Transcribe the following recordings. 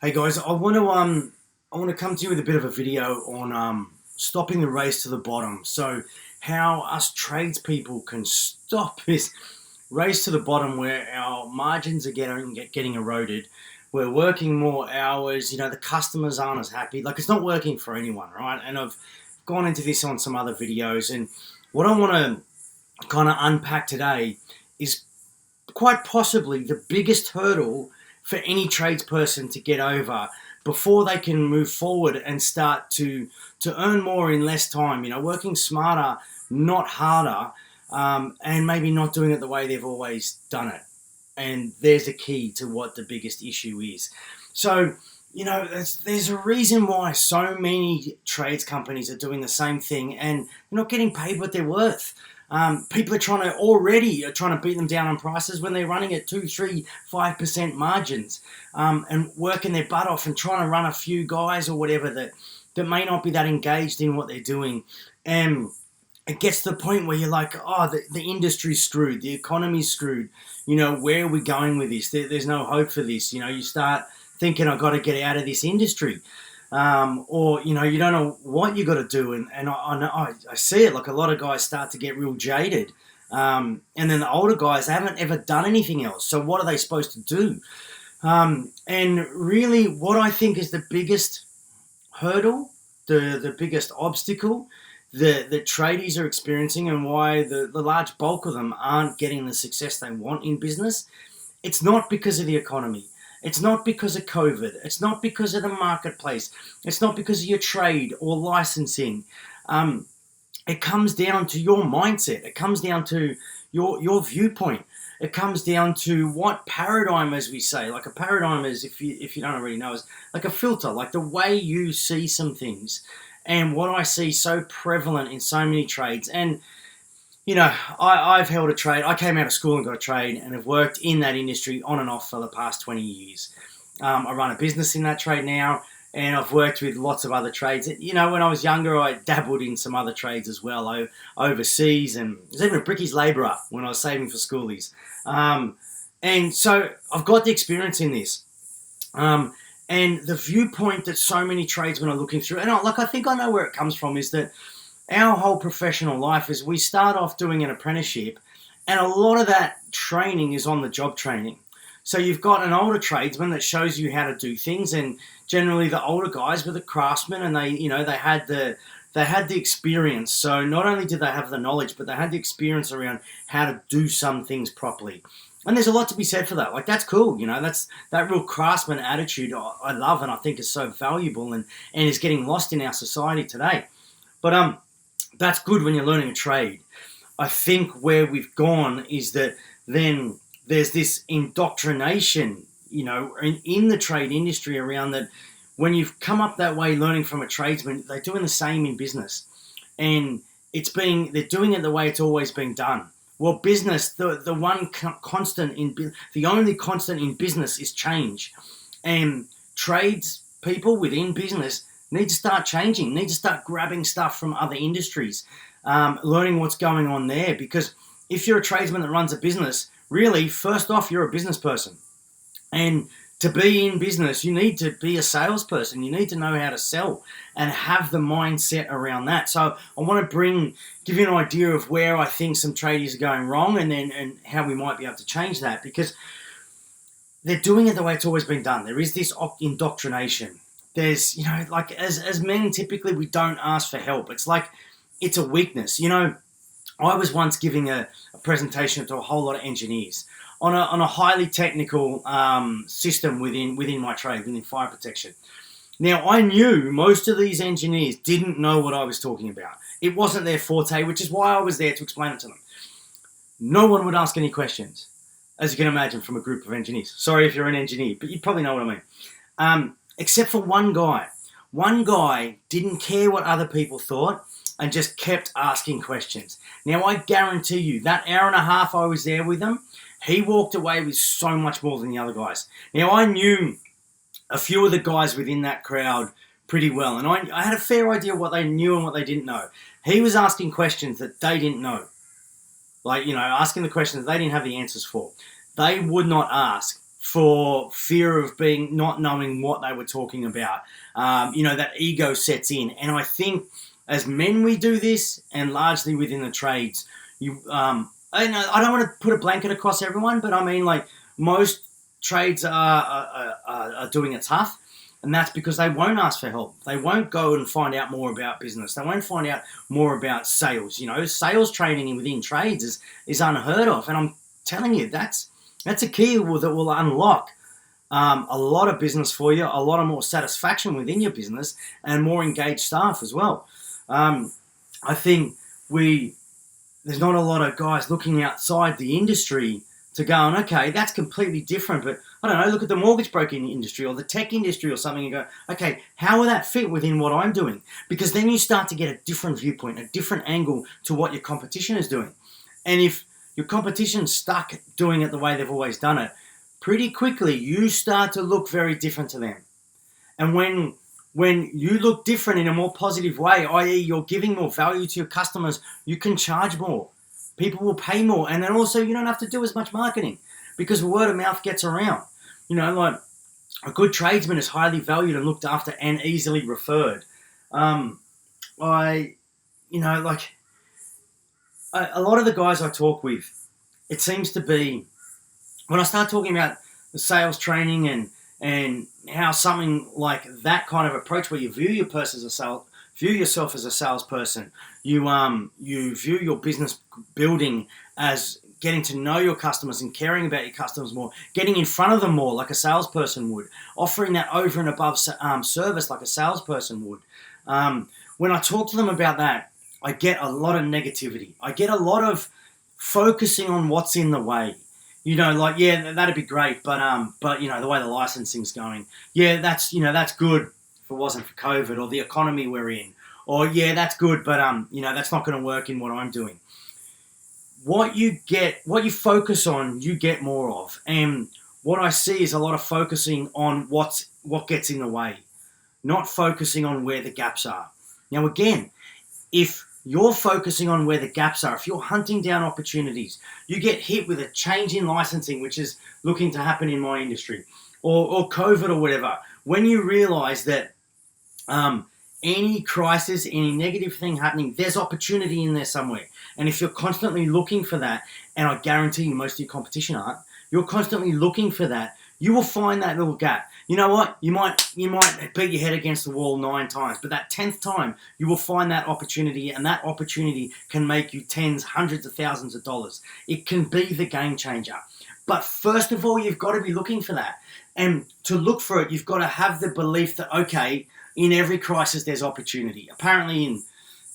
Hey guys, I want to come to you with a bit of a video on stopping the race to the bottom. So how us tradespeople can stop this race to the bottom where our margins are getting eroded. We're working more hours. The customers aren't as happy. Like, it's not working for anyone, right? And I've gone into this on some other videos, and what I want to kind of unpack today is quite possibly the biggest hurdle for any tradesperson to get over before they can move forward and start to earn more in less time. Working smarter, not harder, and maybe not doing it the way they've always done it. And there's a key to what the biggest issue is. So, there's a reason why so many trades companies are doing the same thing and not getting paid what they're worth. People are trying to beat them down on prices when they're running at 2, 3, 5% margins, and working their butt off and trying to run a few guys or whatever that may not be that engaged in what they're doing. And it gets to the point where you're like, oh, the industry's screwed, the economy's screwed. Where are we going with this? There's no hope for this. You start thinking, I've got to get out of this industry. Or you don't know what you got to do, and I see it. Like, a lot of guys start to get real jaded, and then the older guys haven't ever done anything else. So what are they supposed to do? And really, what I think is the biggest hurdle, the biggest obstacle that tradies are experiencing, and why the large bulk of them aren't getting the success they want in business, it's not because of the economy. It's not because of COVID. It's not because of the marketplace. It's not because of your trade or licensing. It comes down to your mindset. It comes down to your viewpoint. It comes down to what paradigm, as we say. Like, a paradigm is, if you don't already know, is like a filter, like the way you see some things. And what I see so prevalent in so many trades, and I've held a trade. I came out of school and got a trade and have worked in that industry on and off for the past 20 years. I run a business in that trade now, and I've worked with lots of other trades. When I was younger, I dabbled in some other trades as well, overseas, and I was even a brickies labourer when I was saving for schoolies. And so I've got the experience in this. And the viewpoint that so many tradesmen are looking through, and I think I know where it comes from, is that our whole professional life is we start off doing an apprenticeship, and a lot of that training is on the job training. So you've got an older tradesman that shows you how to do things, and generally the older guys were the craftsmen, and they had the experience. So not only did they have the knowledge, but they had the experience around how to do some things properly. And there's a lot to be said for that. Like, that's cool. That's that real craftsman attitude I love, and I think is so valuable and is getting lost in our society today. But that's good when you're learning a trade. I think where we've gone is that then there's this indoctrination, in the trade industry around that. When you've come up that way learning from a tradesman, they're doing the same in business. And they're doing it the way it's always been done. Well, business, the only constant in business is change. And trades people within business need to start changing, need to start grabbing stuff from other industries, learning what's going on there. Because if you're a tradesman that runs a business, really, first off, you're a business person. And to be in business, you need to be a salesperson. You need to know how to sell and have the mindset around that. So I want to give you an idea of where I think some tradies are going wrong, and how we might be able to change that, because they're doing it the way it's always been done. There is this indoctrination. There's, like, as men, typically we don't ask for help. It's like it's a weakness. I was once giving a presentation to a whole lot of engineers on a highly technical system within my trade, within fire protection. Now, I knew most of these engineers didn't know what I was talking about. It wasn't their forte, which is why I was there to explain it to them. No one would ask any questions, as you can imagine, from a group of engineers. Sorry if you're an engineer, but you probably know what I mean. Except for one guy. One guy didn't care what other people thought and just kept asking questions. Now, I guarantee you, that hour and a half I was there with him, he walked away with so much more than the other guys. Now, I knew a few of the guys within that crowd pretty well, and I had a fair idea what they knew and what they didn't know. He was asking questions that they didn't know. Like, asking the questions that they didn't have the answers for. They would not ask for fear of not knowing what they were talking about. That ego sets in. And I think as men we do this, and largely within the trades, I don't want to put a blanket across everyone, but I mean, like, most trades are doing it tough. And that's because they won't ask for help. They won't go and find out more about business. They won't find out more about sales. Sales training within trades is unheard of. And I'm telling you, that's a key that will unlock a lot of business for you, a lot of more satisfaction within your business, and more engaged staff as well. I think there's not a lot of guys looking outside the industry to go, okay, that's completely different, but I don't know, look at the mortgage broking industry or the tech industry or something and go, okay, how will that fit within what I'm doing? Because then you start to get a different viewpoint, a different angle to what your competition is doing. And if your competition's stuck doing it the way they've always done it, pretty quickly you start to look very different to them. And when you look different in a more positive way, i.e. you're giving more value to your customers, you can charge more. People will pay more. And then also you don't have to do as much marketing because word of mouth gets around. Like a good tradesman is highly valued and looked after and easily referred. A lot of the guys I talk with, it seems to be, when I start talking about the sales training and how something like that kind of approach where you view yourself as a salesperson, you view your business building as getting to know your customers and caring about your customers more, getting in front of them more like a salesperson would, offering that over and above service like a salesperson would. When I talk to them about that, I get a lot of negativity. I get a lot of focusing on what's in the way. Yeah, that'd be great, but the way the licensing's going, yeah, that's good if it wasn't for COVID or the economy we're in, or yeah, that's good, but that's not going to work in what I'm doing. What you focus on, you get more of, and what I see is a lot of focusing on what gets in the way, not focusing on where the gaps are. Now, again, if you're focusing on where the gaps are, if you're hunting down opportunities, you get hit with a change in licensing, which is looking to happen in my industry, or COVID or whatever. When you realize that any crisis, any negative thing happening, there's opportunity in there somewhere. And if you're constantly looking for that, and I guarantee you most of your competition aren't, you're constantly looking for that, you will find that little gap. You know what? You might beat your head against the wall 9 times, but that 10th time, you will find that opportunity, and that opportunity can make you tens, hundreds of thousands of dollars. It can be the game changer. But first of all, you've got to be looking for that. And to look for it, you've got to have the belief that, okay, in every crisis, there's opportunity. Apparently in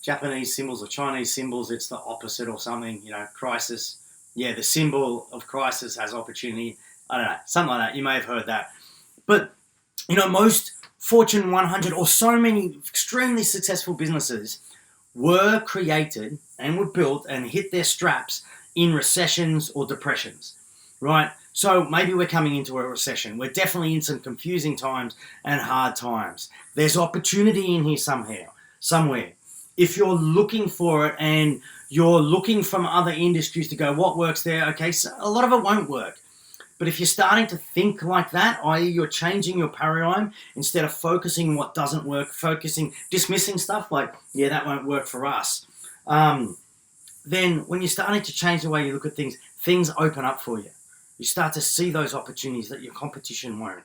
Japanese symbols or Chinese symbols, it's the opposite or something, crisis. Yeah, the symbol of crisis has opportunity. I don't know, something like that. You may have heard that. But, most Fortune 100 or so many extremely successful businesses were created and were built and hit their straps in recessions or depressions, right? So maybe we're coming into a recession. We're definitely in some confusing times and hard times. There's opportunity in here somewhere. If you're looking for it and you're looking from other industries to go, what works there? Okay, so a lot of it won't work. But if you're starting to think like that, i.e. you're changing your paradigm, instead of focusing on what doesn't work, dismissing stuff like, yeah, that won't work for us, then when you're starting to change the way you look at things, things open up for you. You start to see those opportunities that your competition won't.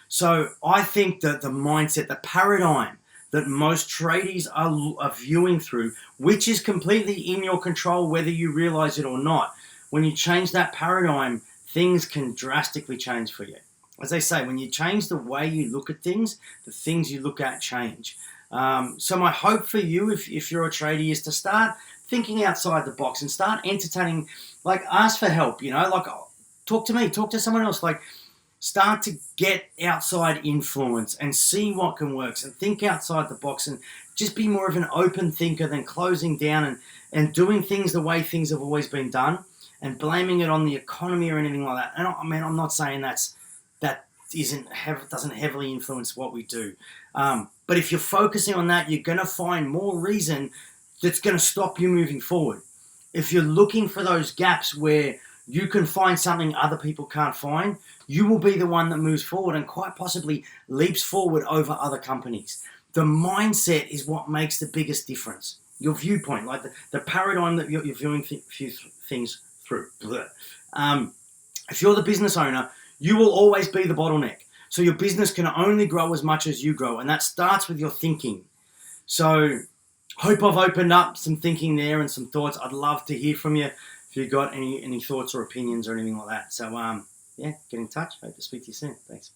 So I think that the mindset, the paradigm that most tradies are viewing through, which is completely in your control whether you realize it or not, when you change that paradigm, things can drastically change for you. As they say, when you change the way you look at things, the things you look at change. So my hope for you, if you're a tradie, is to start thinking outside the box and start entertaining, like ask for help, like talk to me, talk to someone else, like start to get outside influence and see what can work and think outside the box and just be more of an open thinker than closing down and doing things the way things have always been done and blaming it on the economy or anything like that. And I mean, I'm not saying that doesn't heavily influence what we do. But if you're focusing on that, you're going to find more reason that's going to stop you moving forward. If you're looking for those gaps where you can find something other people can't find, you will be the one that moves forward and quite possibly leaps forward over other companies. The mindset is what makes the biggest difference. Your viewpoint, like the paradigm that you're viewing things through. If you're the business owner, you will always be the bottleneck. So your business can only grow as much as you grow, and that starts with your thinking. So hope I've opened up some thinking there and some thoughts. I'd love to hear from you if you've got any thoughts or opinions or anything like that. So, yeah, get in touch. Hope to speak to you soon. Thanks.